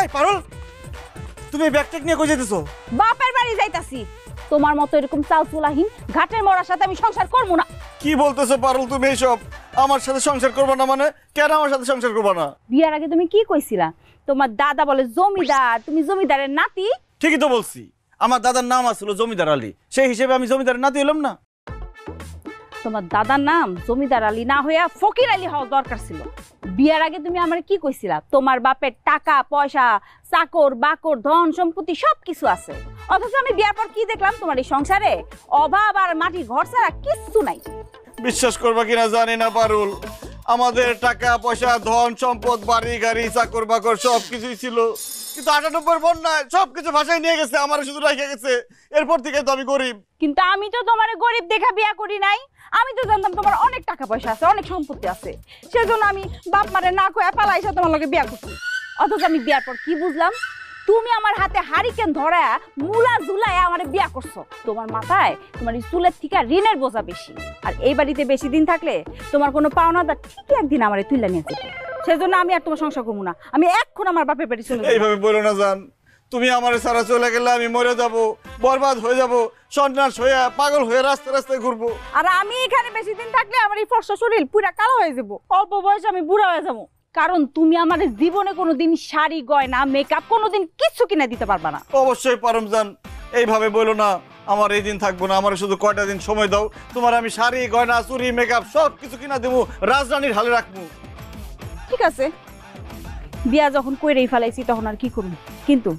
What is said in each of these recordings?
এই পারুল, তুমি ব্যাগটেক নিয়ে কই যেতেছো? বাপের বাড়ি যাইতাছি। তোমার মতো এরকম চালচুলাহীন ঘাটের মরার সাথে আমি সংসার করবো না। কি বলতেছো পারুল তুমি এইসব? আমার সাথে সংসার করবা না মানে? কেন আমার সাথে সংসার করবা না? বিয়ার আগে তুমি কি কইছিলা? তোমার দাদা বলে জমিদার, তুমি জমিদারের নাতি। ঠিকই তো বলছি, আমার দাদার নাম আসলো জমিদার আলী, সেই হিসেবে আমি জমিদারের নাতি হলাম না? তোমার দাদার নাম জমিদার আলী না হইয়া ফকির আলী হওয়া দরকার ছিল। বিয়ার আগে তুমি আমার কি কইছিলা? তোমার বাপের টাকা পয়সা, চাকর বাকর, ধন সম্পত্তি সবকিছু আছে। অথচ আমি বিয়ার পর কি দেখলাম? তোমার এই সংসারে অভাব আর মাটির ঘর ছাড়া কিচ্ছু নাই। বিশ্বাস করবা কিনা জানি না পারুল, আমাদের টাকা পয়সা, ধন সম্পদ, বাড়ি গাড়ি, চাকর বাকর সবকিছুই ছিল, কিন্তু 98 বন্যায় সবকিছু ভাষায় নিয়ে গেছে, আমার শুধু রেখে গেছে। এরপর থেকে তো আমি গরিব। কিন্তু আমি তো তোমার গরিব দেখা বিয়া করি নাই। আমি তো জানতাম তোমার অনেক টাকা পয়সা আছে, অনেক সম্পত্তি আছে, সেজন্য আমি বাপ মারে না কয়ে পালাইছে তোমার লগে বিয়া করছি। অথচ আমি বিয়ার পর কি বুঝলাম? তুমি আমার হাতে হারিকেন ধরা মুলা ঝুলায় আমার বিয়া করছো। তোমার মাথায় তোমার চুলের থেকে ঋণের বোঝা বেশি। আর এই বাড়িতে বেশি দিন থাকলে তোমার কোনো পাওনাদার ঠিকই একদিন আমার তুলে নিয়ে যেত। সেজন্য আমি আর তোমার সংসার করবো না। আমি এখন আমার বাপের বাড়ি চলে যাবো। এইভাবে বলো না জান, তুমি আমার সারা চলে গেলে আমি মরে যাব, বরবাদ হয়ে যাব, সন্ন্যাস হয়ে পাগল হয়ে রাস্তায় রাস্তায় ঘুরবো। আর আমি এখানে বেশি দিন থাকলে আমার এই ফর্সা শরীর পুরা কালো হয়ে যাব, অল্প বয়সে আমি বুড়া হয়ে যাবো। কারণ তুমি আমার জীবনে কোনোদিন শাড়ি গয়না মেকআপ কোনোদিন কিছু কিনে দিতে পারবা না। অবশ্যই পারম জান, এইভাবে বলো না, আমার এই দিন থাকবো না, আমার শুধু কয়টা দিন সময় দাও, তোমার আমি শাড়ি গয়না চুরি মেকআপ সব কিছু কিনা দেবো, রাজরানীর হালে রাখবো। ঠিক আছে, বিয়া যখন কইরেই ফেলাইছি তখন আর কি করব। কিন্তু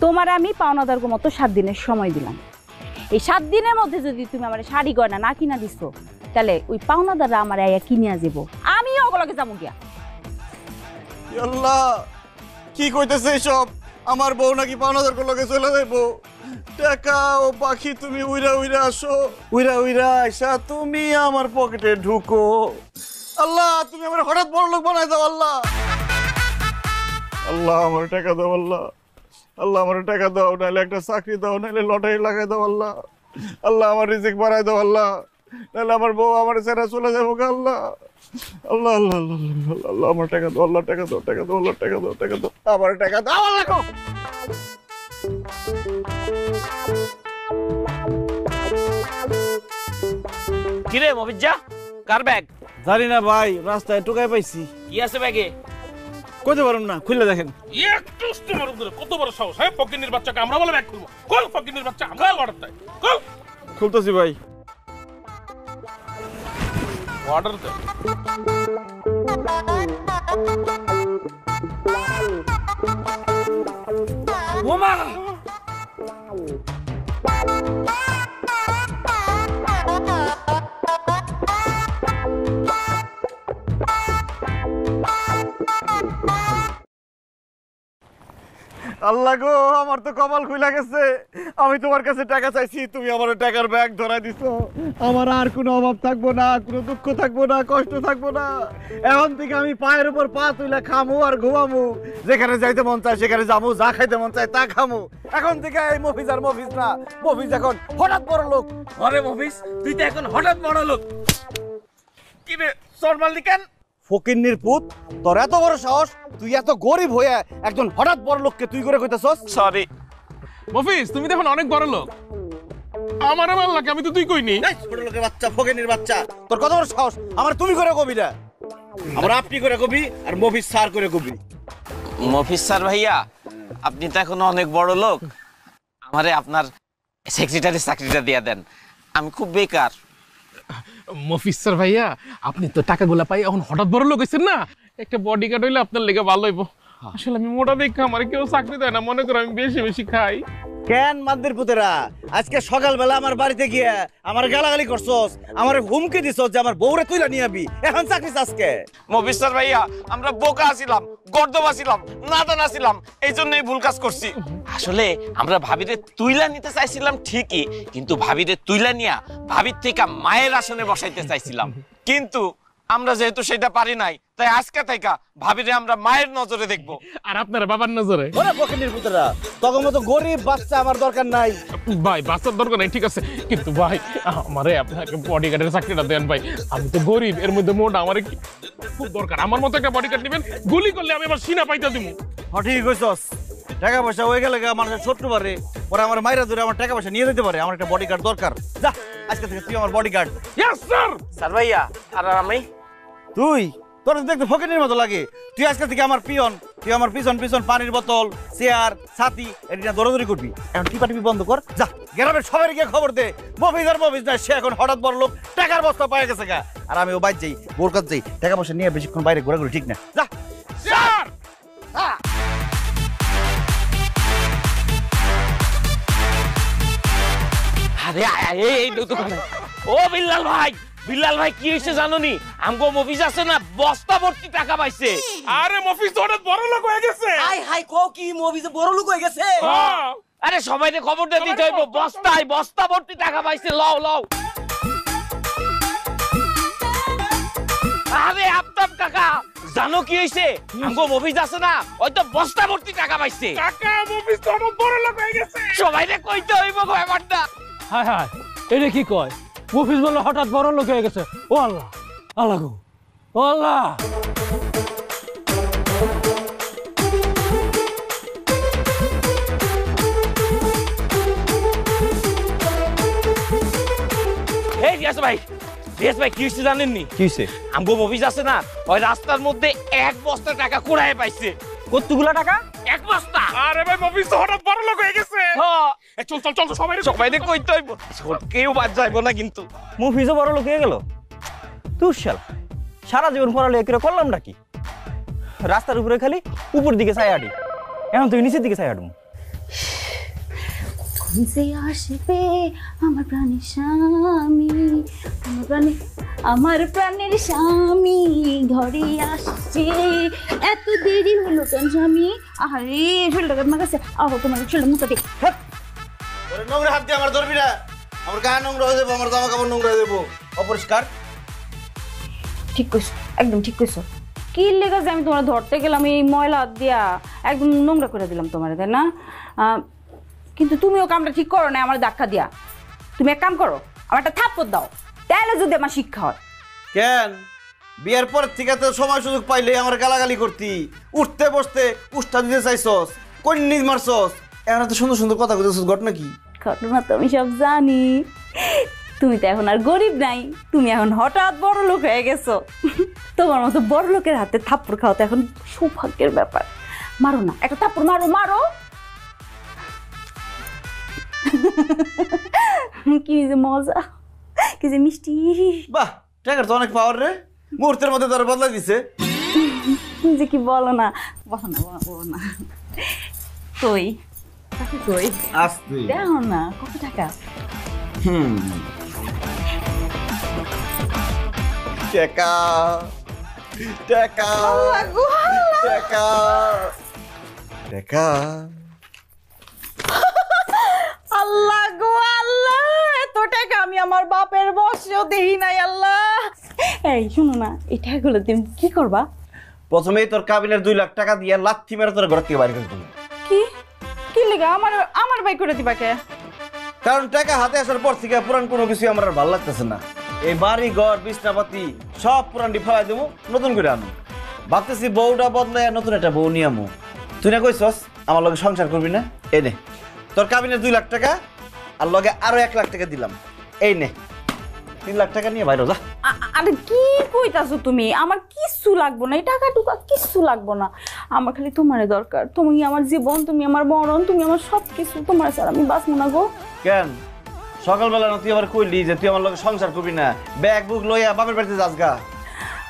তোমার আমি পাওনাদার মতো 7 দিনের সময় দিলাম। এই 7 দিনের মধ্যে যদি তুমি আমার শাড়ি গয়না না কিনা দিছো, তাহলে ওই পাওনাদাররা আমার আয়া কিনিয়া যাবো, আমিও ওগুলোকে যাবো গিয়া। আল্লাহ, কি কইতেছে এসব? আমার বউ নাকি পাওনাদার লগে চলে যাইবো? টাকা ও পাখি তুমি উইরা উইরা আসো, উইরা উইরা আইসা তুমি আমার পকেটে ঢুকো। আল্লাহ, তুমি আমার হঠাৎ বড় লোক বানাই দাও। আল্লাহ, আল্লাহ আমার টাকা দাও। আল্লাহ, আল্লাহ আমার টাকা দাও, নাহলে একটা চাকরি দাও, নাহলে লটারি লাগাই দাও। আল্লাহ, আল্লাহ আমার রিজিক বাড়াই দাও। আল্লাহ, নাহলে আমার বউ আমার ছেড়ে চলে যাবো। আল্লাহ, আল্লাহ, আল্লাহ, আল্লাহ, আল্লাহ, আল্লাহ আমার টাকা দাও। আল্লাহ টাকা দাও, টাকা দাও, আল্লাহ টাকা দাও, টাকা দাও, আমার টাকা দাও। আল্লাহ গো, কিরে মফিজ্জা, কার ব্যাগ? জানি না ভাই, রাস্তায় টোকাই পাইছি। কি আছে ব্যাগে? কইতে পারুম না, খুলে দেখেন। একটু কত বড় সাহস! হ্যাঁ, ফকিনের বাচ্চাকে আমরা বলে ব্যাগ খুলবো? কল ফকিনের বাচ্চা, আমরা অর্ডার দেয়। কল খুলতেছি ভাই। অর্ডার দেয়। ওমা, আল্লাহ গো, আমার তো কপাল খুলে গেছে। আমি তোমার কাছে টাকা চাইছি, তুমি আমার টাকার ব্যাগ ধরাই দিছো। আমার আর কোনো অভাব থাকবো না, কোনো দুঃখ থাকবো না, কষ্ট থাকবো না। এখন থেকে আমি পায়ের উপর পা তুলে খামু আর ঘুমামু, যেখানে যাইতে মন চায় সেখানে যাবো, যা খাইতে মন চায় তা খামু। এখন থেকে এই মফিজ আর মফিজ না, মফিজ এখন হঠাৎ বড় লোক। আরে মফিজ, তুই তো এখন হঠাৎ বড় লোক। কি রে সরমালি কেন? ফকিন্নির পুত, তোর এত বড় সাহস, তুই এত গরিব হয়ে একজন হঠাৎ বড় লোককে তুই করে কইতাছস? সরি মফিজ, তুমি তো এখন অনেক বড় লোক। আমার ভাল লাগে, আমি তো তুই কইনি। এই ছোট লোকের বাচ্চা, ফকিন্নির বাচ্চা, তোর কত বড় সাহস আমার তুমি করে কবি না? আমরা আপনি করে কবি আর মফিজ স্যার করে কবি। মফিজ স্যার ভাইয়া, আপনি তো এখন অনেক বড় লোক, আমারে আপনার সেক্রেটারি চাকরিটা দিয়ে দেন, আমি খুব বেকার। মফিজ স্যার ভাইয়া, আপনি তো টাকাগুলা পাই এখন হঠাৎ বড় লোক হইছেন না, একটা বডিগার্ড হইলে আপনার লেগে ভালো হইব। আসলে আমি মোটা দেখে আমার কেউ চাকরি দেয় না, মনে করো আমি বেশি বেশি খাই। কেন মাদ্দের পুতেরা, আজকে সকালবেলা আমার বাড়িতে গিয়া আমার গালাগালি করছস, আমার হুমকি দিছস যে আমার বউরে তুইলা নিয়ে আবি, এখন চাকরি আজকে? মফিজ স্যার ভাইয়া, আমরা বোকা আছিলাম, গর্দব আছিলাম, নাদান আছিলাম, এই জন্যই ভুল কাজ করছি। আসলে আমরা ভাবিরে তুইলা নিতে চাইছিলাম ঠিকই, কিন্তু ভাবিরে তুইলা নিয়া ভাবির থেকে মায়ের আসনে বসাইতে চাইছিলাম, কিন্তু আমরা যেহেতু সেটা পারি নাই, তাই আজকে থেকে ভাবিরে আমরা মায়ের নজরে দেখব, আর আপনারা বাবার নজরে। ওরে ফকিন্নির পুতেরা, তখন মতো গরিব বাচ্চা আমার দরকার নাই। ভাই বাচ্চার দরকার নাই, ঠিক আছে, কিন্তু ভাই আমারে আপনাকে বডিগার্ডের চাকরিটা দেন ভাই। আমি তো গরিব, এর মধ্যে মোটা, আমার খুব দরকার। আমার মতো একটা বডিগার্ড নেবেন, গুলি করলে আমি আবার সিনা পাইতে দিব। ঠিক কইছস টাকা পয়সা হয়ে গেলে মানুষের শত্রু পারে পরে আমার মাইরা ধরে আমার টাকা পয়সা নিয়ে যেতে পারে আমার একটা বডিগার্ড দরকার যা আজকে থেকে তুই আমার বডিগার্ড ইয়েস স্যার। স্যার ভাইয়া আর আমি তুই তোর দেখতে ফকিনের মতো লাগে তুই আজকে থেকে আমার পিয়ন তুই আমার পিছন পিছন পানির বোতল চেয়ার ছাতি এটা দৌড়াদৌড়ি করবি এখন টিপি বন্ধ কর যা গ্রামের সবাই গিয়ে খবর দে মফিজ না সে এখন হঠাৎ বড় লোক টাকার বস্তা পায়ে গেছে গা আর আমি ও বাইর যাই বোরকাত যাই টাকা পয়সা নিয়ে বেশিক্ষণ বাইরে ঘোরাঘুরি ঠিক না যা স্যার আরে এই দোকানে ও বিল্লাল ভাই কি হয়েছে জানো নি আমগো মফিজ আছে না বস্তা ভর্তি টাকা পাইছে। আরে মফিজ তো হঠাৎ বড় লোক হয়ে গেছে। হাই হাই কো কি মফিজে বড় লোক হয়ে গেছে। হ্যাঁ। আরে সবাইকে খবরটা দিতে হইব বস্তা ভর্তি টাকা পাইছে লও আরে আফতাব কাকা জানো কি হইছে আমগো মফিজ আছে না ওই তো বস্তা ভর্তি টাকা পাইছে। কাকা মফিজ তো হঠাৎ বড় লোক হয়ে গেছে। সবাইকে কইতে হইব ব্যাপারটা। হাই হাই এটা কি কয় মফিজ বলে হঠাৎ বড় লোক হয়ে গেছে। ও আল্লাহ আল্লাহ গো ও আল্লাহ। এই রিয়াজ ভাই কি হইছে জানেননি? কি হইছে আমগো মফিজ আছে না ওই রাস্তার মধ্যে এক বস্তা টাকা কুড়ায় পাইছে। কতগুলা টাকা? এক বস্তা। আরে ভাই মফিজ তো হঠাৎ বড় লোক হয়ে গেছে। হ্যাঁ চল সবাইকে কইতে হইব কেউ বাদ যাইব না কিন্তু। মফিজও বড় লোক হয়ে গেল। তুই শালা সারা জীবন পড়ালেখা করে করলাম নাকি? রাস্তার উপরে খালি উপর দিকে ছাই হাঁটি, এখন তুই নিচের দিকে ছাই হাঁটু। যে আসবে আমার প্রাণের স্বামী আমার প্রাণের স্বামী ঘরে আসছে এত দেরি হলো কেন স্বামী? আরে শরীরটা আমার কাছে আহো তোমার শরীরটা মুখে দেখ। নোংরা হাত দিয়ে আমার ধরবি না আমার গায়ে নোংরা হয়ে যাবো আমার জামা কাপড় নোংরা হয়ে যাবো অপরিষ্কার। ঠিক কইছো একদম ঠিক কইছো। কি লেগে যে আমি তোমার ধরতে গেলাম এই ময়লা হাত দিয়া একদম নোংরা করে দিলাম তোমার, তাই না? কিন্তু তুমিও কামটা ঠিক করো না আমার ধাক্কা দিয়া। তুমি এক কাম করো আমার একটা থাপ্পড় দাও, তাহলে যদি আমার শিক্ষা হয়। কেন বিয়ের পর থেকে তো সময় সুযোগ পাইলে আমার গালাগালি করতি, উঠতে বসতে উষ্ঠা দিতে চাইছস, কন্নি মারছস, এখন তো সুন্দর সুন্দর কথা কইতেছস, ঘটনা কি? ঘটনা তো আমি সব জানি। তুমি তো এখন আর গরিব নাই, তুমি এখন হঠাৎ বড় লোক হয়ে গেছো। তোমার মতো বড় লোকের হাতে থাপ্পড় খাওয়া তো এখন সৌভাগ্যের ব্যাপার। মারো না একটা থাপ্পড়, মারো মারো। কি যে মজা, কি যে মিষ্টি। বাহ টাকার তো অনেক পাওয়ার রে, মুহূর্তের মধ্যে তারা বদলাই দিছে। যে কি বলো না, বলো না বলো না। কই টাকা কই? আস্তে দেখো না কত টাকা। টাকা টাকা টাকা টাকা। আল্লাহ গো আল্লাহ, এত টাকা আমি আমার বাপের বসেও দেখি নাই। আল্লাহ এই শুনো না, এই টাকাগুলো তুমি কি করবা? প্রথমেই তোর কাবিনের 2 লাখ টাকা দিয়ে লাথি মেরে তোর ঘর থেকে বাইরে করে দিবি। কি কি লেগা আমার বাই করে দিবা কে? কারণ টাকা হাতে আসার পর থেকে পুরান কোনো কিছু আমার আর ভালো লাগতেছে না। এই বাড়ি ঘর বিছনাপাতি সব পুরান ফেলাই দেবো, নতুন করে আনো। ভাবতেছি বউটা বদলায় নতুন একটা বউ নিয়ে আমো। তুই না কইছস আমার লগে সংসার করবি না? এই নে তোর কাবিনের 2 লাখ টাকা আর লগে আরো 1 লাখ টাকা দিলাম। এই নে 3 লাখ টাকা নিয়ে বাইরে যা। আরে কি কইতাছো তুমি? আমার কিচ্ছু লাগবো না, এই টাকা টুকা কিচ্ছু লাগবো না। আমার খালি তোমারে দরকার। তুমি আমার জীবন, তুমি আমার মরণ, তুমি আমার সব কিছু। তোমার স্যার আমি বাঁচবো না গো। কেন সকালবেলা না তুই আবার কইলি যে তুই আমার লগে সংসার করবি না, ব্যাগ বুক লইয়া বাপের বাড়িতে যাস গা?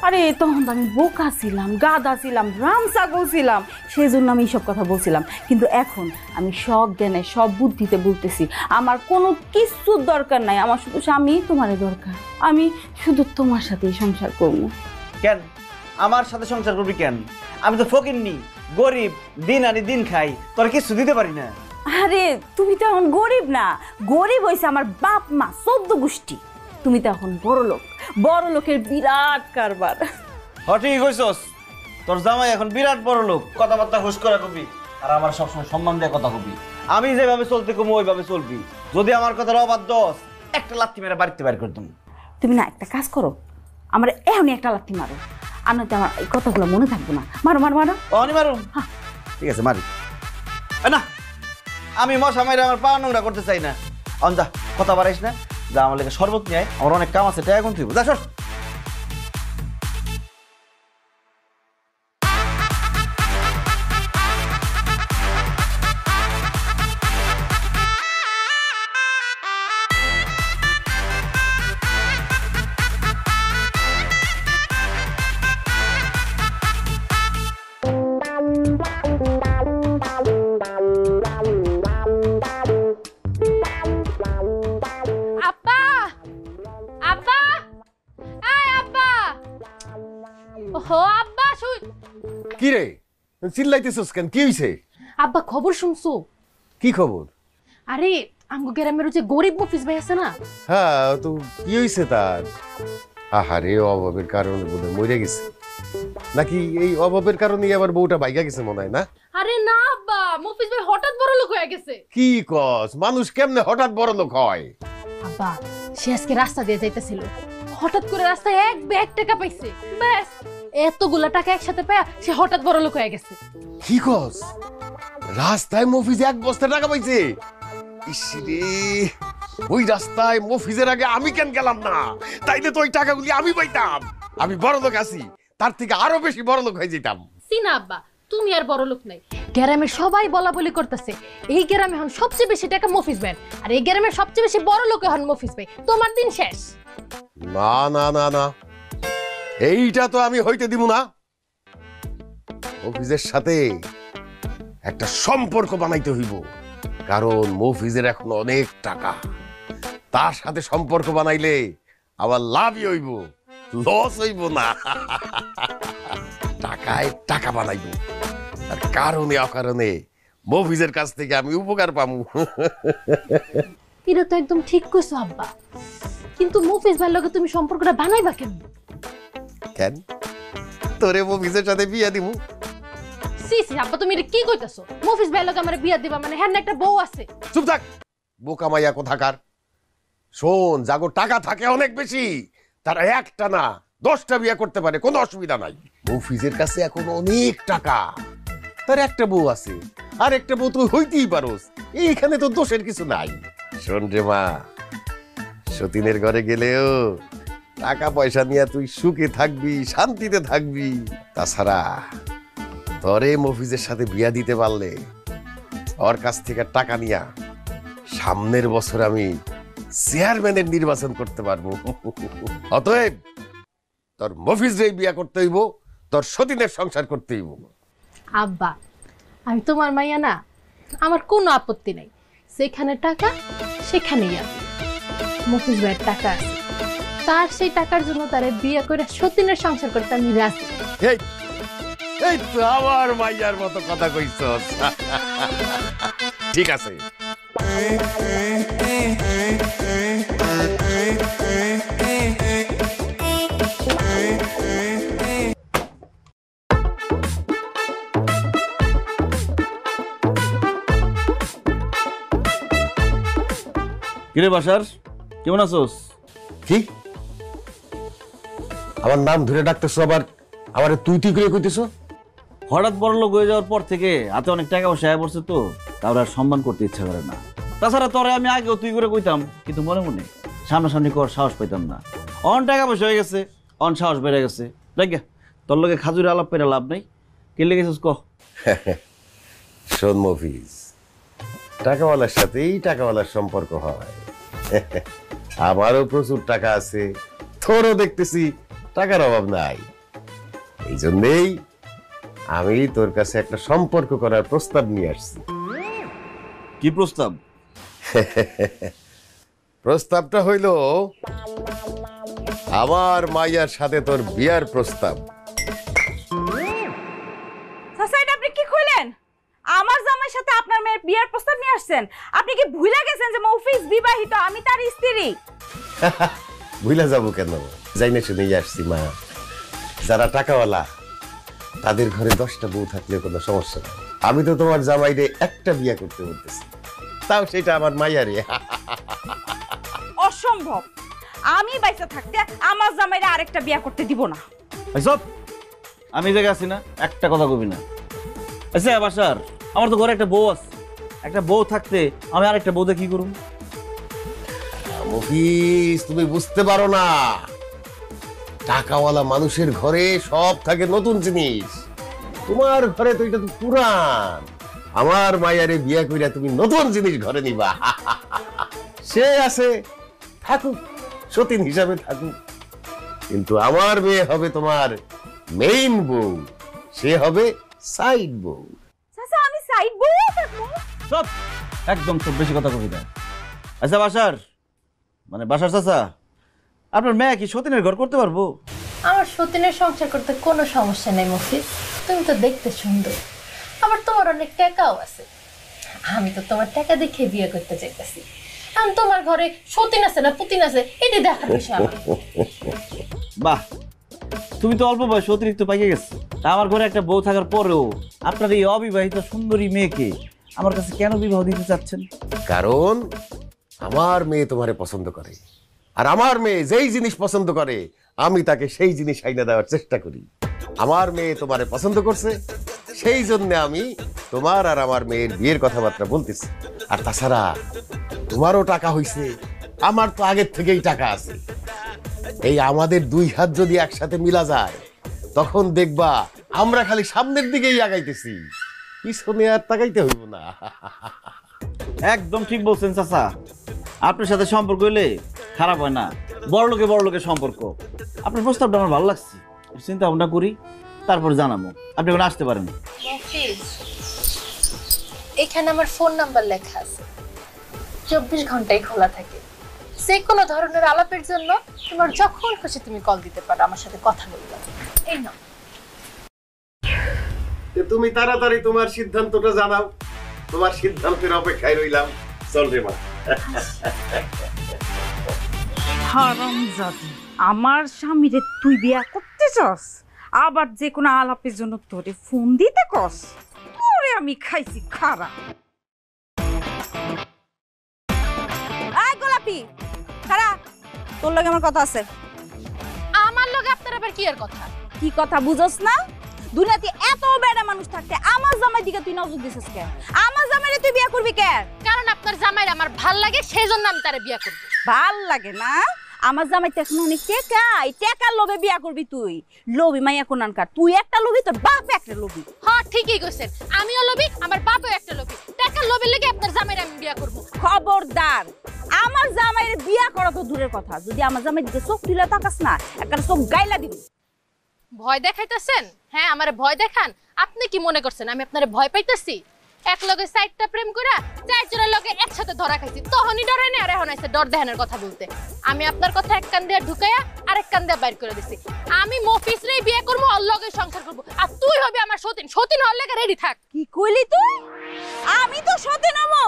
আরে তখন তো আমি বোকা ছিলাম, গাধা ছিলাম, রাম ছাগল ছিলাম, সেই জন্য আমি এইসব কথা বলছিলাম। কিন্তু এখন আমি সব জ্ঞানে সব বুদ্ধিতে বলতেছি আমার কোনো কিছুর দরকার নাই, আমার শুধু স্বামী তোমারই দরকার। আমি শুধু তোমার সাথেই সংসার করবো। কেন আমার সাথে সংসার করবি কেন? আমি তো ফকিন্নি, গরিব, দিন আনি দিন খাই, তোর কিছু দিতে পারি না। আরে তুমি তো এখন গরিব না, গরিব হয়েছে আমার বাপ মা 14 গোষ্ঠী। তুমি তো এখন বড় লোক, বড় লোকের বিরাট কারবার। ঠিক কইছস, তোর জামাই এখন বিরাট বড় লোক, কথাবার্তা হুশ করে কবি আর আমার সবসময় সম্মান দিয়ে কথা কবি। আমি যেভাবে চলতে কমু ওইভাবে চলবি, যদি আমার কথার অবাধ্য একটা লাথি মেরে বাড়িতে বাইর করে দেবো। তুমি না একটা কাজ করো, আমার এখনই একটা লাথি মারো, আর নয়তো আমার এই কথাগুলো মনে থাকবে না। মারো মারো মারো। অনি মারুম ঠিক আছে মারি। না আমি মশা মাইরে আমার পা নোংরা করতে চাই না। যা কথা বাড়াইস না, যা আমার লেগে শরবত নিয়ে আয়, আমার অনেক কাম আছে, টাকা গুনতে হইব। যা সর। আব্বা আব্বা এই আব্বা ওহো আব্বা কি রে চিল্লাইতেছস কেন? কি হইছে? আব্বা খবর শুনছো? কি খবর? আরে আমগো গ্রামের যে গরিব মফিজ ভাই আছে না, হ্যাঁ তো কি হইছে তার? আহারে অভাবের কারণে বোধহয় মরে গেছে নাকি? এই অভাবের কারণেই আবার বউটা বাইগা গেছে মনে হয় না? আরে না আব্বা, মফিজ ভাই হঠাৎ বড় লোক হয়ে গেছে। কি কস? মানুষ কেমনে হঠাৎ বড় লোক হয়? আব্বা সে আজকে রাস্তা দিয়ে যাইতেছিল, হঠাৎ করে রাস্তায় এক ব্যাগ টাকা পাইছে, ব্যাস এতগুলা টাকা একসাথে পায়া সে হঠাৎ বড় লোক হয়ে গেছে। কি কস? রাস্তায় মফিজ এক বস্তা টাকা পাইছে? ইসরে, ওই রাস্তায় মফিজের আগে আমি কেন গেলাম না? তাইলে তো ওই টাকাগুলি আমি পাইতাম। আমি বড় লোক আছি, তার থেকে আরো বেশি বড় লোক হয়ে যেতাম। সিনা আব্বা তুমি আর বড় লোক নাই, গ্রামে সবাই বলা বলি করতেছে এই গ্রামে এখন সবচেয়ে বেশি টাকা মফিজ ভাই, আর এই গ্রামের সবচেয়ে বেশি বড় লোক এখন মফিজ ভাই। তোমার দিন শেষ। না না না না, এইটা তো আমি হইতে দিব না। মফিজের সাথে একটা সম্পর্ক বানাইতে হইব, কারণ মফিজের এখন অনেক টাকা। তার সাথে সম্পর্ক বানাইলে আবার লাভই হইব, লস হইব না। টাকায় টাকা বানাইব, আর কারণে অকারণে মফিজের কাছ থেকে আমি উপকার পামু। এটা তো একদম ঠিক কইছো আব্বা, কিন্তু মফিজ ভাইয়ের লগে তুমি সম্পর্কটা বানাইবা কেমন? কেন তোরে মফিজের সাথে বিয়া দিমু? সি সি আব্বা তুমি এটা কি কইতাছো? মফিজ ভাইয়ের লগে আমার বিয়া দিবা মানে হ্যাঁ একটা বউ আছে? চুপ থাক বোকা মাইয়া কোথাকার। শোন, যাগো টাকা থাকে অনেক বেশি, তারা একটা না 10টা বিয়ে করতে পারে, কোনো অসুবিধা নাই। মফিজের কাছে এখন অনেক টাকা, তার একটা বউ আছে, আর একটা বউ তুই হইতেই পারোস, এইখানে তো দোষের কিছু নাই। শোন রে মা, সতীনের ঘরে গেলেও টাকা পয়সা নিয়ে তুই সুখে থাকবি, শান্তিতে থাকবি। তাছাড়া ধরে মফিজের সাথে বিয়া দিতে পারলে ওর কাছ থেকে টাকা নিয়া সামনের বছর আমি চেয়ারম্যানের নির্বাচন করতে পারবো। অতএব তোর মফিজরে বিয়া করতে হইব, তোর সতীনের সংসার করতে হইব। আব্বা আমি তোমার মাইয়া না, আমার কোনো আপত্তি নাই, যেখানে টাকা সেখানেই আছে। মফিজ ভাইয়ের টাকা আছে, তার সেই টাকার জন্য তারে বিয়ে করে সতীনের সংসার করতে আমি রাজি। এই এই তো আমার মাইয়ার মতো কথা কইছস। ঠিক আছে, কিরে বাসার, কেমন আছোস? কি আমার নাম ধরে ডাকতেছ, আবার আমার তুই তুই করে কইতেছ? হঠাৎ বড় লোক হয়ে যাওয়ার পর থেকে হাতে অনেক টাকা পয়সা আয় পড়ছে, তো কারোর আর সম্মান করতে ইচ্ছা করে না। তাছাড়া তোরে আমি আগেও তুই করে কইতাম, কিন্তু মনে মনে সামনাসামনি কর সাহস পাইতাম না। অন টাকা পয়সা হয়ে গেছে, অন সাহস বেড়ে গেছে। দেখ তোর লগে খাজুরে আলাপ পেরে লাভ নাই। কে লেগেছিস ক? শোন মফিজ, টাকাওয়ালার সাথেই টাকাওয়ালার সম্পর্ক হয়। আমারও প্রচুর টাকা আছে, তোরও দেখতেছি টাকার অভাব নাই। এই জন্যেই আমি তোর কাছে একটা সম্পর্ক করার প্রস্তাব নিয়ে আসছি। কি প্রস্তাব? প্রস্তাবটা হইল আমার মাইয়ার সাথে তোর বিয়ার প্রস্তাব। সাসাইড আপনি কি কইলেন? আমার জামাইয়ের সাথে আপনার মেয়ের বিয়ার প্রস্তাব নিয়ে আসছেন? আপনি কি ভুলে গেছেন যে মফিজ বিবাহিত, আমি তার স্ত্রী? ভুলে যাবো কেন, যাই না শুনেই আসছি মা। যারা টাকাওয়ালা তাদের ঘরে 10টা বউ থাকলে কোনো সমস্যা নেই। আমি তো তোমার জামাইরে একটা বিয়া করতে বলতেছি, তাও সেটা আমার মাইয়ারে। অসম্ভব, আমি বাইসা থাকতে আমার জামাইরে আরেকটা বিয়া করতে দিব না। সব আমি জায়গা আছি না, একটা কথা কবি না। আচ্ছা বাসার, আমার তো ঘরে একটা বউ আছে, একটা বউ থাকতে আমি আরেকটা বউতে কি করব? মফিজ, তুমি বুঝতে পারো না, টাকাওয়ালা মানুষের ঘরে সব থাকে নতুন জিনিস। তোমার ঘরে তো এটা তো পুরান। আমার মায়ারে বিয়া কইরা তুমি নতুন জিনিস ঘরে নিবা। সে আছে, থাকুক, সতীন হিসাবে থাকুক, কিন্তু আমার মেয়ে হবে তোমার মেইন বউ, সে হবে সাইড বউ। চাচা আমি সাইড বউ থাকবো? সব একদম খুব বেশি কথা কবি না। আচ্ছা বাসার, মানে বাসার চাচা, আপনার মেয়ে কি সতীনের ঘর করতে পারবো? আমার সতীনের সংসার করতে কোনো সমস্যা নেই মফিজ, তুমি তো দেখতে সুন্দর, আবার তোমার অনেক টাকাও আছে। আমি তো তোমার টাকা দেখে বিয়ে করতে চাইতেছি। আমি তোমার ঘরে সতীন আছে না পুতিন আছে এটি দেখার বিষয় আমার। বাহ, তুমি তো অল্প বয়স অতিরিক্ত পাইকে গেছো। তা আমার ঘরে একটা বউ থাকার পরেও আপনার এই অবিবাহিত সুন্দরী মেয়েকে আমার কাছে কেন বিবাহ দিতে চাচ্ছেন? কারণ আমার মেয়ে তোমারে পছন্দ করে, আর আমার মেয়ে যেই জিনিস পছন্দ করে আমি তাকে সেই জিনিস আইনা দেওয়ার চেষ্টা করি। আমার মেয়ে তোমারে পছন্দ করছে, সেই জন্য আমি তোমার আর আমার মেয়ের বিয়ের কথাবার্তা বলতেছি। আর তাছাড়া তোমারও টাকা হইছে, আমার তো আগের থেকেই টাকা আছে। এই আমাদের দুই হাত যদি একসাথে মিলা যায়, তখন দেখবা আমরা খালি সামনের দিকেই আগাইতেছি, পিছনে আর তাকাইতে হইব না। একদম ঠিক বলছেন চাচা, আপনার সাথে সম্পর্ক হইলে খারাপ হয় না, বড় লোকে সম্পর্ক। আপনার প্রস্তাবটা আমার ভালো লাগছে, চিন্তা ভাবনা করি, তারপর জানাবো। আপনি এখন আসতে পারেন। মফিজ, এখানে আমার ফোন নাম্বার লেখা আছে, 24 ঘন্টাই খোলা থাকে। যে কোনো ধরনের আলাপের জন্য তোমার যখন খুশি তুমি কল দিতে পারো, আমার সাথে কথা বলতে পারো। এই নাও। তুমি তাড়াতাড়ি তোমার সিদ্ধান্তটা জানাও, তোমার সিদ্ধান্তের অপেক্ষায় রইলাম। চল রে মা। হারামজাদি, আমার স্বামীরে তুই বিয়া করতে চাস, আবার যে কোনো আলাপের জন্য তোরে ফোন দিতে কস? তোরে আমি খাইছি খারাপ। এই গোলাপি, খারা, তোর লগে আমার কথা আছে। আমার লগে আপনার আবার কি এর কথা? কি কথা বুঝোস না? দুনিয়াতে এত বেড়া মানুষ থাকতে আমার জামাই দিকে তুই নজর দিছিস কেন? আমার জামাইরে তুই বিয়া করবি কেন? কারণ আপনার জামাইর আমার ভাল লাগে, সেই জন্য আমি তারে বিয়া করব। ভাল লাগে না? আমার জামাই তো এখন অনেক টেকা, এই টেকার লোভে বিয়া করবি তুই? লোভী মাইয়া কোনানকার, তুই একটা লোভী, তোর বাপ একটা লোভী। হ্যাঁ ঠিকই কইছেন, আমিও লোভী, আমার বাপও একটা লোভী। টাকার লোভের লাগি আপনার জামাইরে আমি বিয়া করব। খবরদার, আমার জামাইরে বিয়া করা তো দূরের কথা, যদি আমার জামাই দিকে চোখ তুলে তাকাস না, একটা চোখ গাইলা দিবি। ভয় দেখাইতেছেন? হ্যাঁ আমারে ভয় দেখান। আপনি কি মনে করছেন আমি আপনারে ভয় পাইতেছি? এক লগে সাইডটা প্রেম কইরা চারজনের লগে একসাথে ধরা খাইছি, তখনই ডরে না, আর এখন আইছে ডর দেখানোর কথা বলতে। আমি আপনার কথা এক কান দিয়ে ঢুকাইয়া আরেক কান দিয়ে বাইর করে দিছি। আমি মফিজরেই বিয়ে করব, ওর লগে সংসার করব, আর তুই হবে আমার সতীন। সতীন হওয়ার লাগা রেডি থাক। কি কইলি তুই? আমি তো সতে নমো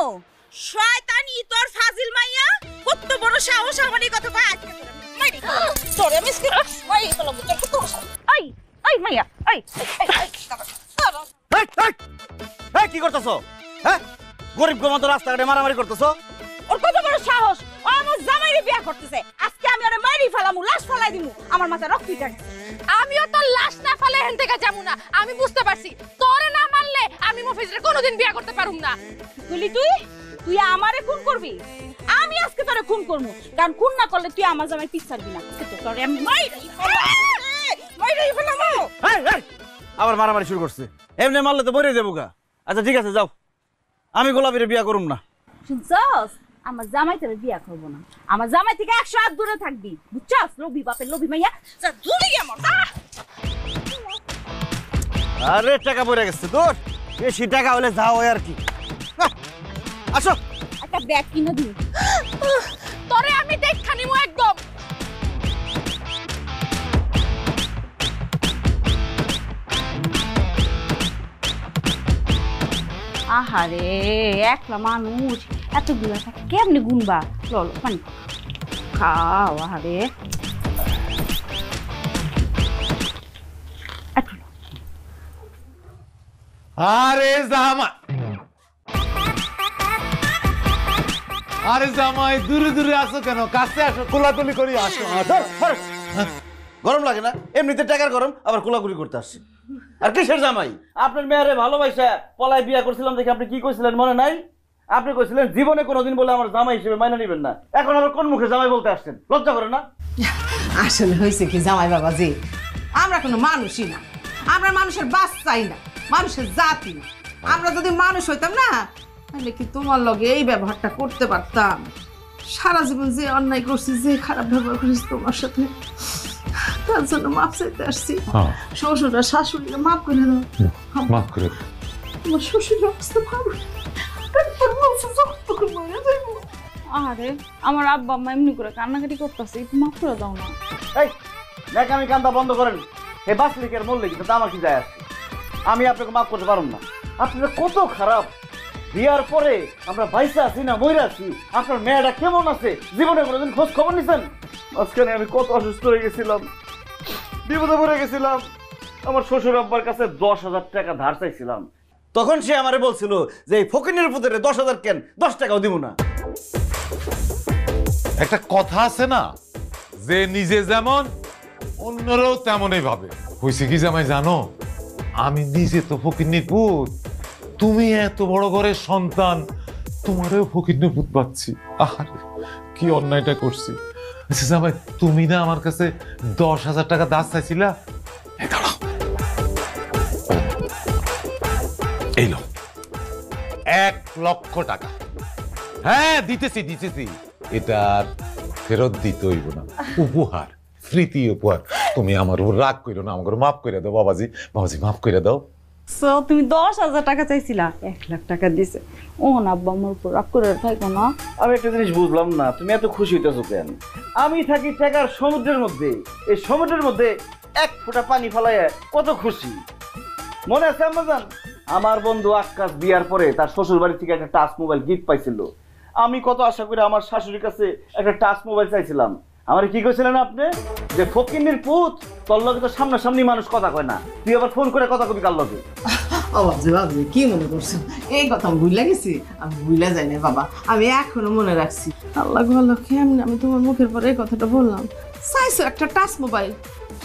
শয়তানি, তোর ফাজিল মাইয়া কত বড় সাহস আমার এই কথা কয়? আজকে মাইরি তোরে মিসকে ওই বলবো তোর কত সাহস? এই এই মাইয়া, এই এই কি করতেছো? হ্যাঁ, গরিব গোমাতো রাস্তাঘাটে মারামারি করতেছো? ওর কত বড় সাহস, ও আমার জামাইরে বিয়া করতেছে। আজকে আমি ওরে মারি ফেলামু, লাশ ফেলাই দিমু, আমার মাথা রক্ত উঠে। আমিও তো লাশ না ফেলে হেন থেকে যাবো না। আমি বুঝতে পারছি তোরে না মারলে আমি মফিজরে কোনোদিন বিয়া করতে পারুম না। তুই তুই আমারে খুন করবি? আমি আজকে তোরে খুন করবো, কারণ খুন না করলে তুই আমার জামাই পিছ ছাড়বি না। তোরে আমি মাইরাই ফেলামু। আবার মারামারি শুরু করছে, এমনি মারলে তো মরে যাবো গা। আচ্ছা ঠিক আছে, যাও, আমি গোলাপীরে বিয়া করুম না। শুনছস, আমার জামাই তোরে বিয়া করবো না। আমার জামাই থেকে 100 হাত দূরে থাকবি, বুঝছস? লোভী বাপের লোভী মাইয়া, যা দূরে গিয়ে মর। আরে টাকা পড়ে গেছে তোর, বেশি টাকা হলে যাও আর কি। আসো, একটা ব্যাগ কিনে দিই। তোরে আমি দেখা নিমু একদম। আহারে, একলা মানুষ এতগুলো টাকা কেমনে গুনবা? ললো পানি খাও। আহারে, আরে জামাই, আরে জামাই, দূরে দূরে আসো কেন? কাছে আসো, কোলাকুলি করি আসো। গরম লাগে না? এমনিতে টাকার গরম, আবার কোলাকুলি করতে আসছি। আর কিসের জামাই? আপনার মেয়েরে ভালোবাসা পলায় বিয়া করছিলাম দেখে আপনি কি কইছিলেন মনে নাই? আপনি কইছিলেন জীবনে কোনোদিন বলে আমার জামাই হিসেবে মাইনা নিবেন না। এখন আবার কোন মুখে জামাই বলতে আসছেন? লজ্জা করে না? আসলে হয়েছে কি জামাই বাবাজি, আমরা কোনো মানুষই না, আমরা মানুষের বাচ্চাই না, মানুষের জাতি না। আমরা যদি মানুষ হইতাম না তাহলে কি তোমার লগে এই ব্যবহারটা করতে পারতাম? সারা জীবন যে অন্যায় করছি, যে খারাপ ব্যবহার করেছি তোমার সাথে, তার জন্য মাপ চাইতে আসছি। শ্বশুর আর শাশুড়িকে মাপ করে দাও, মাপ করে দাও। তোমার শ্বশুরের অবস্থা ভালো, আরে আমার আব্বা আম্মা এমনি করে কান্নাকাটি করতেছে, একটু মাফ করে দাও না। এই দেখ, আমি কান্দা বন্ধ করেন। এই বাসলিকের মূল্য কিন্তু আমার কি যায় আসে? আমি আপনাকে মাফ করতে পারব না। আপনারা কত খারাপ। বিয়ার পরে আমরা বাইসা আছি না মইরা আছি, আপনার মেয়েটা কেমন আছে জীবনে কোনোদিন খোঁজ খবর নিছেন? মাঝখানে আমি কত অসুস্থ হয়ে গেছিলাম, বিপদে পড়ে গেছিলাম। আমার শ্বশুর আব্বার কাছে 10,000 টাকা ধার চাইছিলাম, তখন সে আমারে বলছিল যে এই ফকিনের পুত্রে 10,000 কেন, 10 টাকাও দিব না। একটা কথা আছে না, যে নিজে যেমন অন্যরাও তেমনই ভাবে। হয়েছে কি জামাই জানো, আমি নিজে তো ফকিন্নির পুত, তুমি এত বড় ঘরের সন্তান, তোমারও ফকিন্নির পুত পাচ্ছি। আরে কি অন্যায়টা করছি। আচ্ছা জামাই, তুমি না আমার কাছে 10,000 টাকা দাস চাইছিলা? এই লো 1 লক্ষ টাকা। হ্যাঁ দিতেছি দিতেছি, এটা ফেরত দিতে হইব না, উপহার, স্মৃতি উপহার। তুমি আমার উপর রাগ করো না, আমাকে মাফ করে দাও বাবাজি, বাবাজি মাফ করে দাও। তুমি 10,000 টাকা চাইছিলা, 1 লাখ টাকা দিছে। ও না আব্বা আমার উপর রাগ করে থাকো না। আমি একটা জিনিস বুঝলাম না, তুমি এত খুশি হইতেছো কেন? আমি থাকি টাকার সমুদ্রের মধ্যে, এই সমুদ্রের মধ্যে 1 ফোঁটা পানি ফেলাইয়া কত খুশি। মনে আছে আম্মাজান, আমার বন্ধু আক্কাস বিয়ার পরে তার শ্বশুর বাড়ি থেকে একটা টাচ মোবাইল গিফট পাইছিল। আমি কত আশা করে আমার শাশুড়ির কাছে একটা টাচ মোবাইল চাইছিলাম। আমার কি কইছিলেন আপনি যে ফকিন্নির পুত, তোর লগে তো সামনাসামনি মানুষ কথা কয় না, তুই আবার ফোন করে কথা কবি কার লগে? ও বাবজি বাবজি কি মনে করছো? এই কথা আমি ভুলে গেছি? আমি ভুলে যাই না বাবা, আমি এখনো মনে রাখছি। আল্লাহ ভালো, কেমনে আমি তোমার মুখের পরে এই কথাটা বললাম? চাইছো একটা টাচ মোবাইল,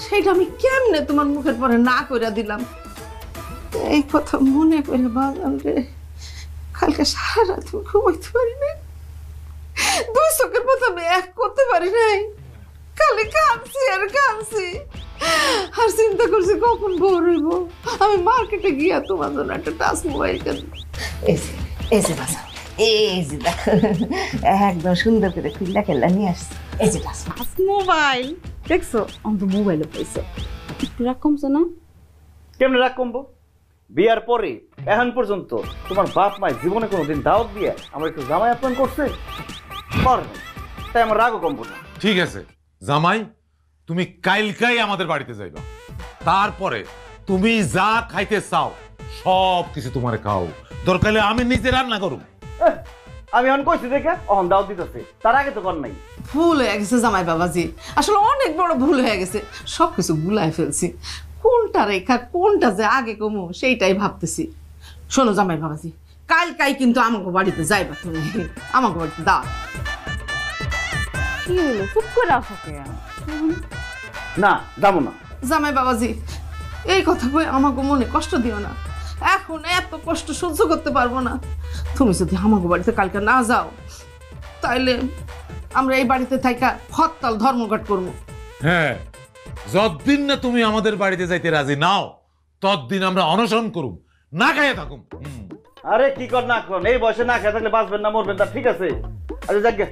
সেইটা আমি কেমনে তোমার মুখের পরে না কইরা দিলাম? এই কথা মনে করে বাজান রে, কালকে সারা রাত আমি ঘুমাইতে পারি নাই, 2 চোখের মতো আমি এক করতে পারি নাই। খালি কাঁদছি আর কাঁদছি, আর চিন্তা করছি কখন ভোর হইব, আমি মার্কেটে গিয়া তোমার জন্য একটা টাচ মোবাইল কিনবো। এই যে বাসা, এই যে দেখো একদম সুন্দর করে খুললা খেলা নিয়ে আসছি। এই যে টাচ মোবাইল দেখছো, আমি তো মোবাইলে পাইছো, একটু রাগ কমছে না? কেমনে রাগ কমবো? বিয়ার পরে এখন পর্যন্ত তোমার বাপ মায়ের জীবনে কোনোদিন দাওয়াত দিয়ে আমার একটু জামাই আপ্যায়ন করছে? তাই আমার রাগও কমবো না। ঠিক আছে জামাই, তুমি কালকাই আমাদের বাড়িতে যাইবা, তারপরে তুমি যা খাইতে চাও সব কিছু তোমারে খাও, দরকার আমি নিজে রান্না করব। আমি এখন কইছি দেখে অহন দাওয়াত দিতেছে, তার আগে তো কর নাই। ভুল হয়ে গেছে জামাই বাবাজি, আসলে অনেক বড় ভুল হয়ে গেছে, সবকিছু গুলাই ফেলছি। কোনটা রেখা কোনটা যে আগে কমু সেইটাই ভাবতেছি। শোনো জামাই বাবাজি, কালকাই কিন্তু আমাকে বাড়িতে যাইবা, তুমি আমাকে বাড়িতে দাও। কি হলো, চুপ করে আসো কেন? না যাবো না। জামাই বাবাজি এই কথা কই আমাকে মনে কষ্ট দিও না, এখন এত কষ্ট সহ্য করতে পারবো না। তুমি যদি আমাকে বাড়িতে কালকে না যাও তাইলে আমরা এই বাড়িতে থাকা হরতাল ধর্মঘট করবো। হ্যাঁ, যতদিন না তুমি আমাদের বাড়িতে যাইতে রাজি নাও ততদিন আমরা অনশন করুম, না খাইয়া থাকুম। আরে কি কর না কর, এই বয়সে না খেয়ে থাকলে বাঁচবেন না মরবেন, তা ঠিক আছে। আচ্ছা যাক গে,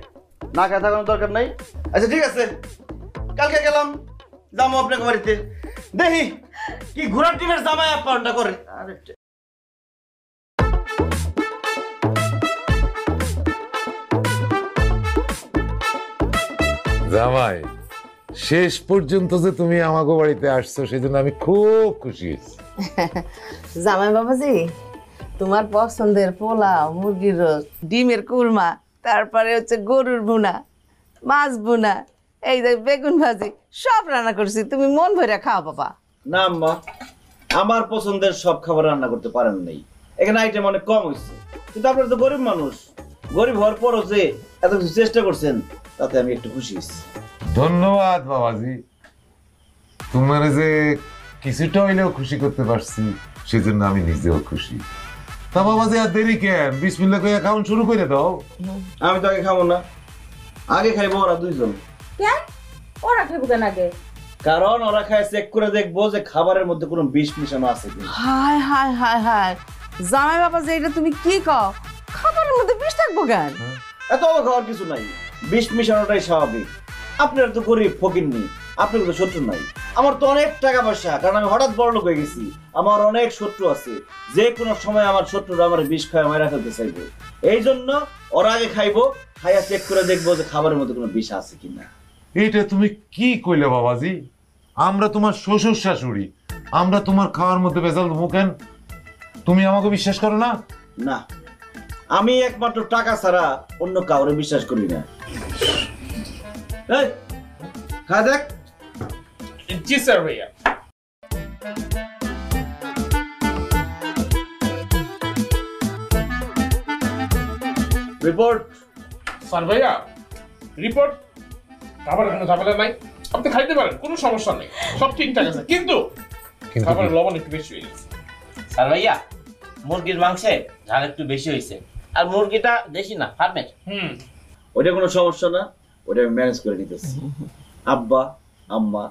না খেয়ে থাকানোর দরকার নাই। আচ্ছা ঠিক আছে, কালকে গেলাম, যাবো আপনাকে বাড়িতে, দেখি কি ঘোড়ার টিমের জামাই আপ্যায়নটা করে। আরে জামাই, শেষ পর্যন্ত যে তুমি আমাকে বাড়িতে আসছো সেজন্য আমি খুব খুশি হয়েছি। জামাই বাবাজি তোমার পছন্দের পোলাও, মুরগির রোস্ট, ডিমের কুরমা, তারপরে হচ্ছে গরুর ভুনা, মাছ ভুনা, এই যে বেগুন ভাজি সব রান্না করছি, তুমি মন ভরে খাও বাবা। না আম্মা, আমার পছন্দের সব খাবার রান্না করতে পারেন নাই, এখানে আইটেম অনেক কম হয়েছে, কিন্তু আপনারা তো গরিব মানুষ, গরিব হওয়ার পরও যে এত কিছু চেষ্টা করছেন তাতে আমি একটু খুশি হয়েছি। ধন্যবাদ বাবাজি, তোমার যে কিছুটা হইলেও খুশি করতে পারছি, সেজন্য আমি নিজেও খুশি। তা বাবাজি আর দেরি কেন, বিসমিল্লাহ কইয়া খাওন শুরু করে দাও। আমি তো আগে খাবো না, আগে খাইবো ওরা দুইজন। কেন ওরা খাইবো কেন আগে? কারণ ওরা খায় চেক করে দেখবো যে খাবারের মধ্যে কোনো বিষ মিশানো আছে কিনা। হায় হায় হায় হায়, জামাই বাবা যে এটা তুমি কি কও? খাবারের মধ্যে বিষ থাকবো কেন? এত অবাক হওয়ার কিছু নাই, বিষ মিশানোটাই স্বাভাবিক। আপনার তো গরিব ফকিন্নি, আপনার তো শত্রু নাই। আমার তো অনেক টাকা পয়সা, কারণ আমি হঠাৎ বড় লোক হয়ে গেছি। আমার অনেক শত্রু আছে, যে কোনো সময় আমার শত্রুরা আমার বিষ খায় মারা ফেলতে চাইবো। এই জন্য ওরা আগে খাইবো, খাইয়া চেক করে দেখবো যে খাবারের মধ্যে কোনো বিষ আছে কিনা। এটা তুমি কি কইলে বাবাজি? আমরা তোমার শ্বশুর শাশুড়ি, আমরা তোমার খাওয়ার মধ্যে ভেজাল দেবো কেন? তুমি আমাকে বিশ্বাস করো না? না, আমি একমাত্র টাকা ছাড়া অন্য কাউরে বিশ্বাস করি না। এই, খা দেখ। জি স্যার ভাইয়া। রিপোর্ট। স্যার ভাইয়া রিপোর্ট খাবার কোনো ঝামেলা নাই, আপনি খাইতে পারেন, কোনো সমস্যা নেই, সব ঠিকঠাক আছে। কিন্তু খাবারের লবণ একটু বেশি হয়ে গেছে। স্যার ভাইয়া মুরগির মাংসে ঝাল একটু বেশি হয়েছে, আর মুরগিটা দেশি না, ফার্মের। ওইটা কোনো সমস্যা না, ওটা আমি ম্যানেজ করে নিতেছি। আব্বা আম্মা,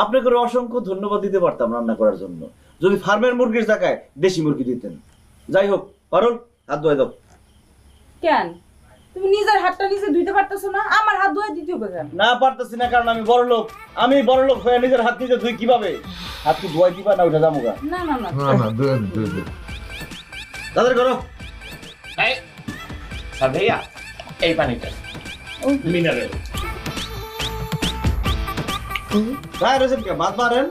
আপনাকে অসংখ্য ধন্যবাদ দিতে পারতাম রান্না করার জন্য, যদি ফার্মের মুরগির জায়গায় দেশি মুরগি দিতেন। যাই হোক, পারুল হাত ধুয়ে দাও। কেন তুমি নিজের হাতটা নিজে ধুইতে পারতেছো না? আমার হাত ধুয়ে দিতে হবে কেন? না পারতেছি না, কারণ আমি বড় লোক। আমি বড় লোক হয়ে নিজের হাত নিজে ধুই কিভাবে? হাত কি ধোয়াই দিবা না ওইটা জামুগা? না না না না না, তাদের করো। এই স্যার ভাইয়া এই পানিটা মিনারেল। গায়ে রয়েছেন কে? ভাত মারেন।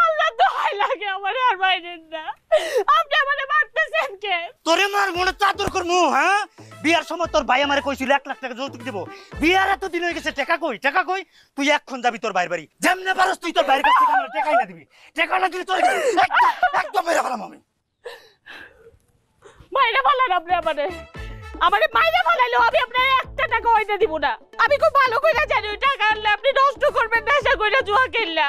আল্লাহ দোহাই লাগে আমারে আর বাইরেন না, আপনি আমারে মারতেছেন কে? তোরে মার মনে চাদর করমু। হ্যাঁ, বিয়ার সময় তোর ভাই আমারে কইছিল 1 লাখ টাকা যৌতুক দেব। বিয়ার এত দিন হয়ে গেছে, টাকা কই? টাকা কই? তুই এখন যাবি তোর বাইর বাড়ি, যেমনে পারস তুই তোর বাইরের কাছ থেকে আমার টাকাই না দিবি। টাকা না দিবি তোর একদম মেরে ফেলাম আমি। মাইরা ফেলেন আপনি আমারে মাইরা ফেলাইলেও আমি আপনার 1 টাকা হইতে দিব না। আমি খুব ভালো করে জানি ওই টাকা আনলে আপনি নষ্ট করবেন নেশা করে জুয়া খেললা।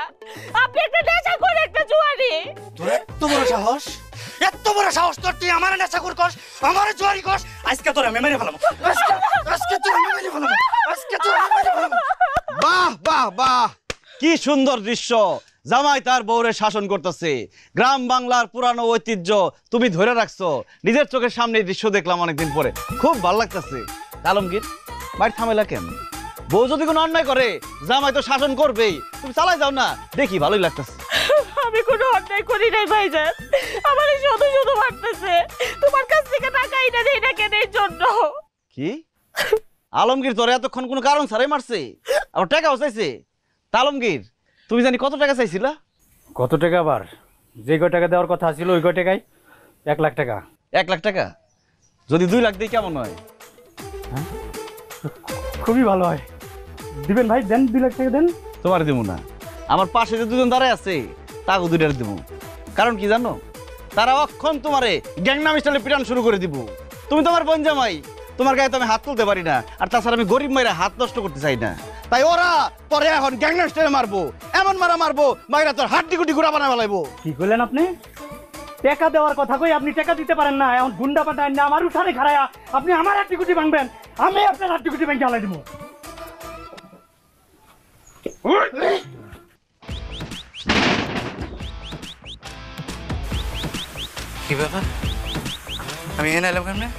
আপনি একটা নেশা করে একটা জুয়ারি। তোর এত বড় সাহস, এত বড় সাহস তোর, তুই আমার নেশা করস, আমার জুয়ারি করস। আজকে তোর আমি মেরে ফেলাম, আজকে তোর আমি মেরে ফেলাম, আজকে তোর আমি মেরে ফেলাম। বাহ বাহ বাহ, কি সুন্দর দৃশ্য! জামাই তার বউরে শাসন করতেছে। গ্রাম বাংলার পুরানো ঐতিহ্য তুমি ধরে রাখছো। নিজের চোখের সামনে এই দৃশ্য দেখলাম অনেকদিন পরে, খুব ভালো লাগতেছে। আলমগীর, বাড়ি থামেলা কেন? বউ যদি কোনো অন্যায় করে জামাই তো শাসন করবেই, তুমি চালাই যাও না, দেখি ভালোই লাগতেছে। আমি কোনো অন্যায় করি নাই ভাইজান, আমারে শুধু শুধু মারতেছে। তোমার কাছ থেকে টাকা এনে দেই না কেন এই জন্য? কি আলমগীর তোরে এতক্ষণ কোনো কারণ ছাড়াই মারছে, আবার টাকাও চাইছে? তা আলমগীর, তুমি জানি কত টাকা চাইছিলা? কত টাকা? আবার যে কয় টাকা দেওয়ার কথা ছিল ওই কয় টাকায় 1 লাখ টাকা। 1 লাখ টাকা? যদি 2 লাখ দিই কেমন হয়? খুবই ভালো হয়, দিবেন ভাই, দেন 2 লাখ টাকা দেন। তোমার দিব না, আমার পাশে যে দুজন দাঁড়ায় আছে তাকে 2 টাকা দিব। কারণ কি জানো? তারা অক্ষণ তোমারে গ্যাংনাম স্টাইলে পিটান শুরু করে দিব। তুমি তোমার বোন জামাই, তোমার গায়ে তো আমি হাত তুলতে পারি না, আর তাছাড়া আমি গরিব মায়েরা হাত নষ্ট করতে চাই না। তাই ওরা পরে এখন গ্যাংনাম স্টাইলে মারবো, এমন মারা মারবো মায়েরা তোর হাড্ডি গুটি গুড়া বানায় ফেলাইবো। কি করলেন আপনি? টাকা দেওয়ার কথা কই আপনি টাকা দিতে পারেন না, এখন গুন্ডা পাঠায় না আমার উঠানে খাড়ায়া আপনি আমার হাড্ডি গুটি ভাঙবেন, আমি আপনার হাড্ডি গুটি ভাঙে আলাই দিব। কি ব্যাপার, আমি এখানে এলাম কেমনে?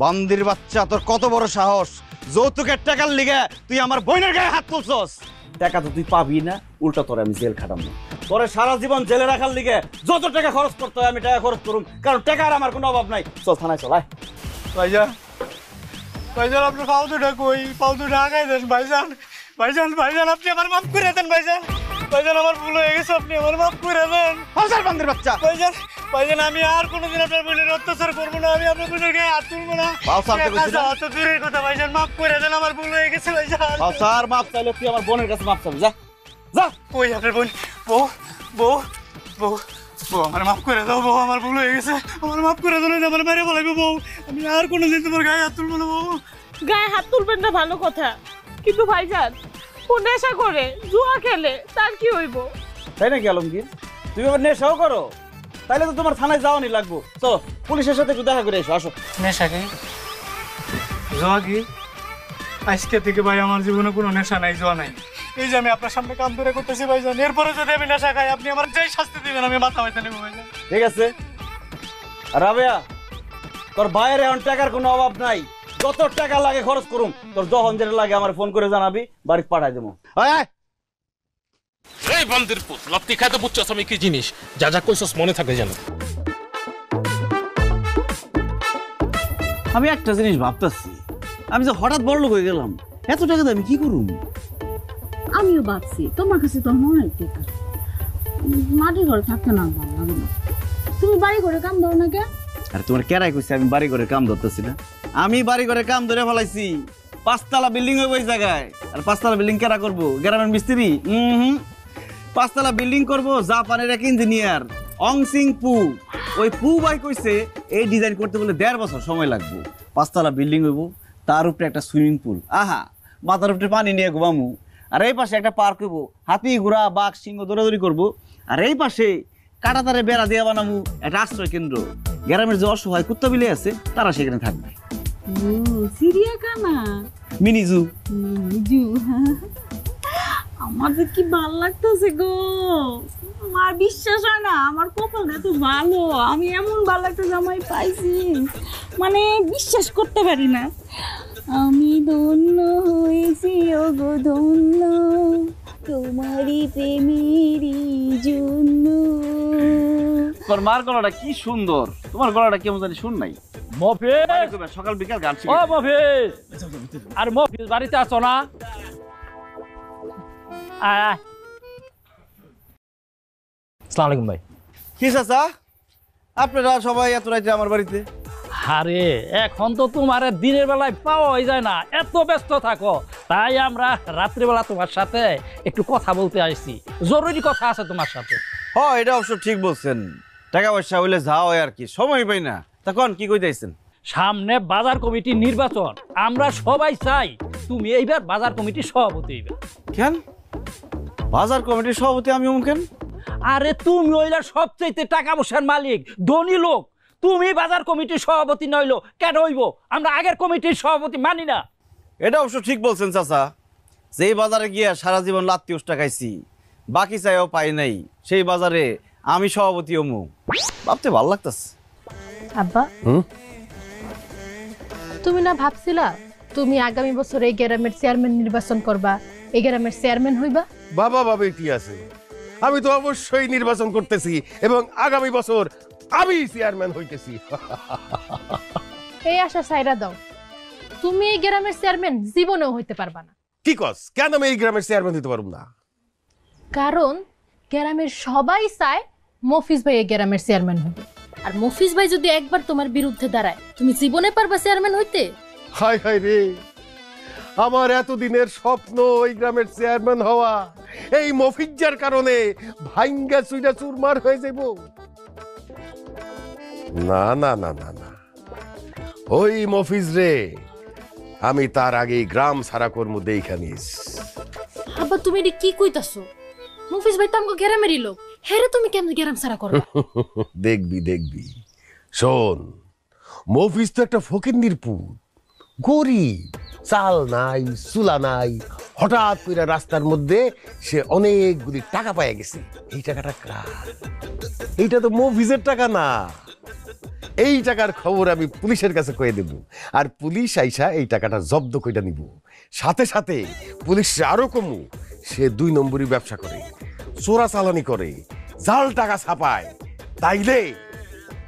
বান্দির বাচ্চা, তোর কত বড় সাহস! যৌতুকের টাকার লিগে তুই আমার বোনের গায়ে হাত তুলছস। টাকা তো তুই পাবি না, উল্টা তোরে আমি জেল খাটাম না। তোরে সারা জীবন জেলে রাখার লিগে যত টাকা খরচ করতে হয় আমি টাকা খরচ করুম, কারণ টাকার আমার কোনো অভাব নাই। চল থানায় চল। ভাইয়া ভাইজান আপনি পাও দুটা কই, পাও দুটা আগাই দেন ভাইজান। ভাইজান ভাইজান আপনি আমার মাফ করে দেন ভাইজান। ভাইজান আমার ভুল হয়ে গেছে, আপনি আমার মাফ করে দেন। হাজার বান্দির বাচ্চা। ভাইজান ভাইজান আমি আর কোনোদিন আপনার বোনের অত্যাচার করবো না, আমি আপনার বোনের গায়ে হাত তুলবো না। অত দূরের কথা ভাইজান, মাফ করে দেন, আমার ভুল হয়ে গেছে ভাইজান। স্যার মাপ চাইলে তুই আমার বোনের কাছে মাপ চাবি, যা যা। কই আপনার বোন? বউ বউ বউ বউ আমার মাফ করে দাও বউ, আমার ভুল হয়ে গেছে, আমার মাফ করে দাও, আমার মেরে বলাইবো বউ, আমি আর কোনোদিন তোমার গায়ে হাত তুলবো না বউ। গায়ে হাত তুলবেন না ভালো কথা, কিন্তু ভাইজান ও নেশা করে জুয়া খেলে তার কি হইব? তাই নাকি আলমগীর? তুমি আবার নেশাও করো? তাইলে তো তোমার থানায় যাওয়ানি লাগবো। চলো পুলিশের সাথে একটু দেখা করে এসো, আসো। নেশা কি? জোয়া কি? আজকে থেকে ভাই আমার জীবনে কোনো নেশা নাই, জোয়া নাই। এই যে আমি আপনার সামনে কাম ধরে করতেছি ভাইজান, এরপরে যদি আমি নেশা খাই আপনি আমার যেই শাস্তি দিবেন আমি মাথা হইতে নেবো ভাইজান। ঠিক আছে রাবেয়া, তোর ভাইয়ের এখন টাকার কোনো অভাব নাই, যত টাকা লাগে খরচ করুম, তোর যখন যেটা লাগে আমার ফোন করে জানাবি, বাড়িতে পাঠাই দেবো। এই বান্দির পুত, লাত্তি খাইতে বুঝছস আমি কি জিনিস, যা যা কইছস মনে থাকে যেন। আমি একটা জিনিস ভাবতেছি, আমি যে হঠাৎ বড়লোক হয়ে গেলাম, এত টাকা দিয়ে আমি কি করুম? আমিও ভাবছি তোমার কাছে তো অনেক টাকা, মাটির ঘরে থাকতে না ভালো লাগে না, তুমি বাড়ি ঘরে কাম দাও না কে? আর তোমার কেরাই কইছে আমি বাড়ি ঘরে কাম ধরতেছি না? আমি বাড়ি ঘরে কাম ধরে ফেলাইছি, 5 তলা বিল্ডিং হইব এই জায়গায়। আর 5 তলা বিল্ডিং কেরা করবো? গ্রামের মিস্ত্রি? 5 তলা বিল্ডিং করবো জাপানের এক ইঞ্জিনিয়ার অং সিং পু। ওই পু ভাই কইছে এই ডিজাইন করতে বলে 1.5 বছর সময় লাগবে। 5 তলা বিল্ডিং হইব, তার উপরে একটা সুইমিং পুল, আহা মাথার উপরে পানি নিয়ে ঘুমামু। আর এই পাশে একটা পার্ক হইব, হাতি ঘোড়া বাঘ সিংহ দৌড়াদৌড়ি করবো। আর এই পাশে কাটাতারে বেড়া দিয়ে বানামু একটা আশ্রয় কেন্দ্র, গ্রামের যে অসহায় কুত্তা বিলে আছে তারা সেখানে থাকবে। চিড়িয়াখানা, মিনি জু। আমার যে কি ভালো লাগতেছে গো, আমার বিশ্বাস হয় না আমার কপাল এত ভালো, আমি এমন ভালো একটা জামাই পাইছি, মানে বিশ্বাস করতে পারি না। আমি ধন্য হয়েছি ও গো ধন্য, তোমারই প্রেমেরই জন্য। তোর মার গলাটা কি সুন্দর, তোমার গলাটা কেমন জানি শুন নাই। মফিজ, সকাল বিকাল গান ও মফিজ, আর মফিজ বাড়িতে আছো না? আসসালামু আলাইকুম ভাই। কি চাচা, আপনারা সবাই এত রাইতে আমার বাড়িতে? আরে এখন তো তোমার দিনের বেলায় পাওয়াই যায় না, এত ব্যস্ত থাকো, তাই আমরা রাত্রিবেলা তোমার সাথে একটু কথা বলতে আসছি, জরুরি কথা আছে তোমার সাথে। হ্যাঁ এটা অবশ্য ঠিক বলছেন, টাকা পয়সা হইলে যা হয় আর কি, সময় পাই না। তখন কি কইতেছেন? সামনে বাজার কমিটির নির্বাচন, আমরা সবাই চাই তুমি এইবার বাজার কমিটির সভাপতি হইবে। কেন বাজার কমিটির সভাপতি আমি কেন? আরে তুমি হইলে সবচেয়ে টাকা পয়সার মালিক, ধনী লোক, তুমি বাজার কমিটির সভাপতি নইলো কেন হইব? আমরা আগের কমিটির সভাপতি মানি না। এটা অবশ্য ঠিক বলছেন চাচা, যেই বাজারে গিয়া সারা জীবন লাত্তি উষ্টা খাইছি, বাকি চাইও পাই নাই, সেই বাজারে আমি সভাপতি হমু, ভাবতে ভালো লাগতেছে। আব্বা তুমি না ভাবছিলা তুমি আগামী বছর এই গ্রামের চেয়ারম্যান নির্বাচন করবা, এই গ্রামের চেয়ারম্যান হইবা? বাবা বাবা কি আছে, আমি তো অবশ্যই নির্বাচন করতেছি এবং আগামী বছর আমি চেয়ারম্যান হইতেছি। এই আশা সাইরা দাও, তুমি এই গ্রামের চেয়ারম্যান জীবনেও হইতে পারবা না। কি কস, কেন আমি এই গ্রামের চেয়ারম্যান হতে পারব না? কারণ গ্রামের সবাই চায় মফিজ ভাই এই গ্রামের চেয়ারম্যান হবে, আর মফিজ ভাই যদি একবার তোমার বিরুদ্ধে দাঁড়ায় তুমি জীবনে পারবা চেয়ারম্যান হইতে? হায় হায় রে, আমার এতদিনের স্বপ্ন ওই গ্রামের চেয়ারম্যান হওয়া এই মফিজ্জার কারণে ভাঙ্গা চুইরা চুরমার হয়ে যাব। না না না না না, ওই মফিজ রে আমি তার আগে গ্রাম সারা কর্ম দেখা নিস। আব্বা তুমি এটি কি কইতাছো? মফিজ ভাই তো আমগো গ্রামেরই লোক, হেরে তুমি কেমন গ্রাম সারা করবা? দেখবি দেখবি, শোন, মফিজ তো একটা ফকিন্নির পুত, গরিব, চাল নাই চুলা নাই, হঠাৎ করে রাস্তার মধ্যে সে অনেকগুলি টাকা পাইয়া গেছে। এই টাকাটা কার? এইটা তো মফিজের টাকা না। এই টাকার খবর আমি পুলিশের কাছে কয়ে দেব, আর পুলিশ আইসা এই টাকাটা জব্দ কইরা নিব। সাথে সাথে পুলিশ আরো কমু, সে 2 নম্বরই ব্যবসা করে, চোরা চালানি করে, জাল টাকা ছাপায়। তাইলে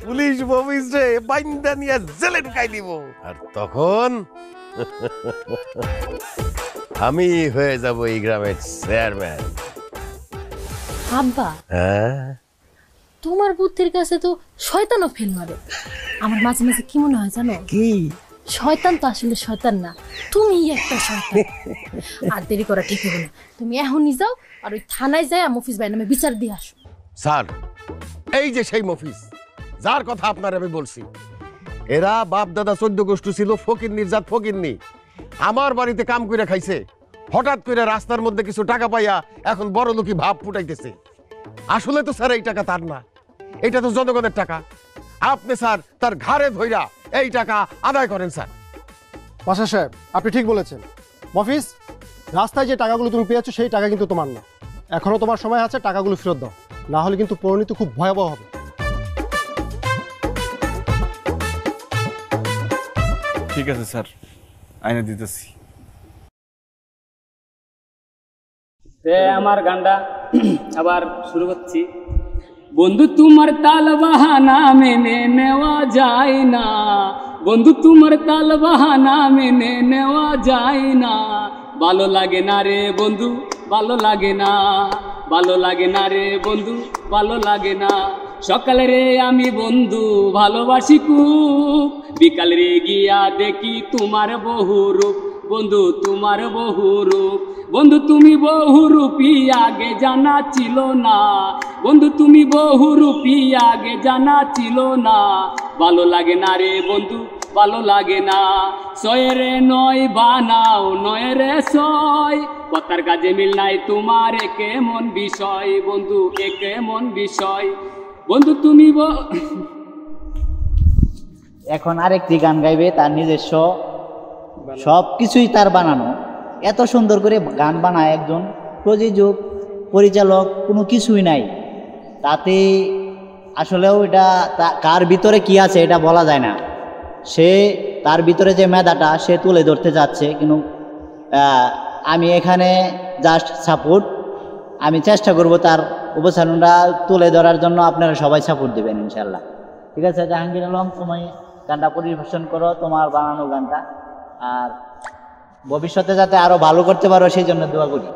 পুলিশ মফিজ রে বাইন্দা নিয়ে জেলে ঢুকাই দিব, আর তখন আমি হয়ে যাব এই গ্রামের চেয়ারম্যান। আব্বা, হ্যাঁ, তোমার বুদ্ধির কাছে তো শয়তানও ফেল মারে। আমার মাঝে মাঝে কি মনে হয় জানো? কি? শয়তান তো আসলে শয়তান না, তুমি একটা শয়তান। আর দেরি করা ঠিক হবে না, তুমি এখনই যাও আর ওই থানায় যায় মফিজ ভাই নামে বিচার দিয়ে আসো। স্যার, এই যে সেই মফিজ যার কথা আপনার আমি বলছি, এরা বাপ দাদা 14 গোষ্ঠী ছিল ফকির নির্যাত ফকিরনি। আমার বাড়িতে কাম করে খাইছে, হঠাৎ করে রাস্তার মধ্যে কিছু টাকা পাইয়া এখন বড় লোকই ভাব ফুটাইতেছে। আসলে তো স্যার এই টাকা তার না, এটা তো জনগণের টাকা। আপনি স্যার তার ঘাড়ে ধইরা এই টাকা আদায় করেন স্যার। মাস্টার সাহেব, আপনি ঠিক বলেছেন। মফিজ, রাস্তায় যে টাকাগুলো তুমি পেয়েছো সেই টাকা কিন্তু তোমার না। এখনো তোমার সময় আছে, টাকাগুলো ফেরত দাও, না হলে কিন্তু পরিণতি খুব ভয়াবহ হবে। ঠিক আছে স্যার, আইনে দিতেছি। আমার গানটা আবার শুরু করছি। বন্ধু তোমার তাল বাহানা মেনে নেওয়া যায় না, বন্ধু তোমার তাল বাহানা মেনে নেওয়া যায় না। ভালো লাগে না রে বন্ধু, ভালো লাগে না, ভালো লাগে না রে বন্ধু, ভালো লাগে না। সকালে রে আমি বন্ধু ভালোবাসি খুব, বিকাল রে গিয়া দেখি তোমার বহু রূপ, বন্ধু তোমার বহু রূপ। বন্ধু তুমি বহুরূপী আগে জানা ছিল না, বন্ধু তুমি বহুরূপী আগে জানা ছিল না। ভালো লাগে না রে বন্ধু, ভালো লাগে না। ছয়েরে নয় বানাও, নয়েরে ছয়, কথার কাজে মিল নাই তোমার একে মন বিষয়, বন্ধু একে মন বিষয়। বন্ধু তুমি এখন আরেকটি গান গাইবে, তার নিজস্ব সব কিছুই তার বানানো। এত সুন্দর করে গান বানায় একজন প্রযোজক, পরিচালক, কোনো কিছুই নাই তাতে। আসলেও এটা কার ভিতরে কি আছে এটা বলা যায় না। সে তার ভিতরে যে মেধাটা সে তুলে ধরতে যাচ্ছে, কিন্তু আমি এখানে জাস্ট সাপোর্ট। আমি চেষ্টা করব তার উপস্থাপনটা তুলে ধরার জন্য, আপনারা সবাই সাপোর্ট দেবেন ইনশাল্লাহ। ঠিক আছে জাহাঙ্গীর আলম, তুমি গানটা পরিবেশন করো, তোমার বানানো গানটা, আর ভবিষ্যতে যাতে আরো ভালো করতে পারো সেই জন্য দোয়া করি।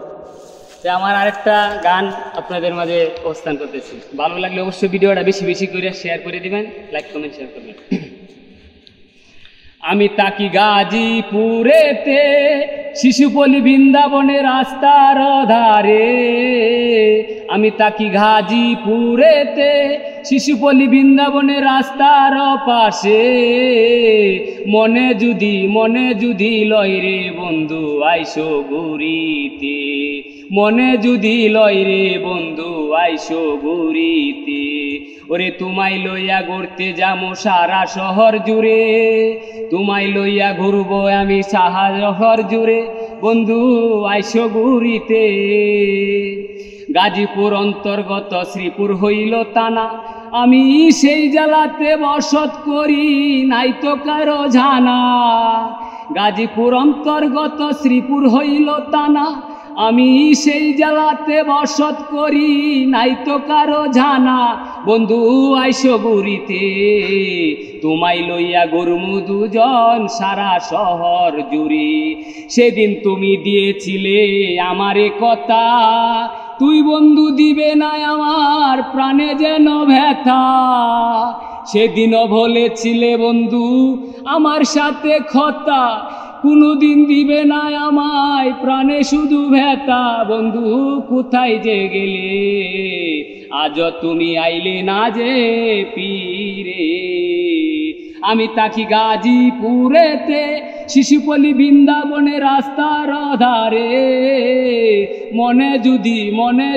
আমার আরেকটা গান আপনাদের মাঝে উপস্থান করতেছি। ভালো লাগলে অবশ্যই ভিডিওটা বেশি বেশি করে শেয়ার করে দিবেন, লাইক কমেন্ট শেয়ার করবেন। আমি তাকি গাজীপুরেতে, শিশুপল্লী বৃন্দাবনের রাস্তার ধারে। আমি তাকি গাজীপুরেতে, শিশুপল্লী বৃন্দাবনের রাস্তার পাশে। মনে যদি লয় রে বন্ধু আইসো গুরিতে, মনে যদি লয় রে বন্ধু আইসো গুরিতে। ওরে তোমায় লইয়া ঘুরতে যাবো সারা শহর জুড়ে, তোমায় লইয়া ঘুরবো আমি সারা শহর জুড়ে, বন্ধু আইসো গুরিতে। গাজীপুর অন্তর্গত শ্রীপুর হইল তানা, আমি সেই জেলাতে বসত করি নাই তো কারো জানা। গাজীপুর অন্তর্গত শ্রীপুর হইল তানা, আমি সেই জেলাতে বসত করি নাই তো কারো জানা, বন্ধু আইসো গুরিতে। তোমায় লইয়া গরমু দুজন সারা শহর জুড়ে। সেদিন তুমি দিয়েছিলে আমারে কথা, তুই বন্ধু দিবে না আমার প্রাণে যেন ব্যথা। সেদিনও বলেছিলে বন্ধু আমার সাথে কথা, কোনোদিন দিবে না আমায় প্রাণে শুধু ব্যথা। বন্ধু কোথায় যে গেলে, আজ তুমি আইলে না যে পীরে। আমি তাকি গাজীপুরেতে, শিশুপল্লী বৃন্দাবনের রাস্তার ধারে। মনে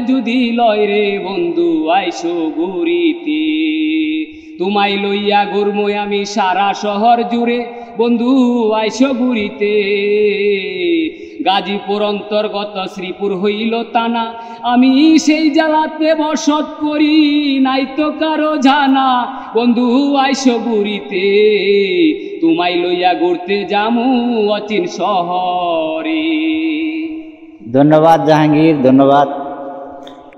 যদি লয় রে বন্ধু আইসো গুরিতে। তোমায় লইয়া ঘুরমু আমি সারা শহর জুড়ে, বন্ধু আইসো গুরিতে। গাজীপুর অন্তর্গত শ্রীপুর হইল তানা, আমি সেই জেলাতে বসত করি নাই তো কারো জানা, বন্ধু আইসো গুরিতে। তোমায় লইয়া ঘুরতে যামু অচিন শহরে। ধন্যবাদ জাহাঙ্গীর, ধন্যবাদ।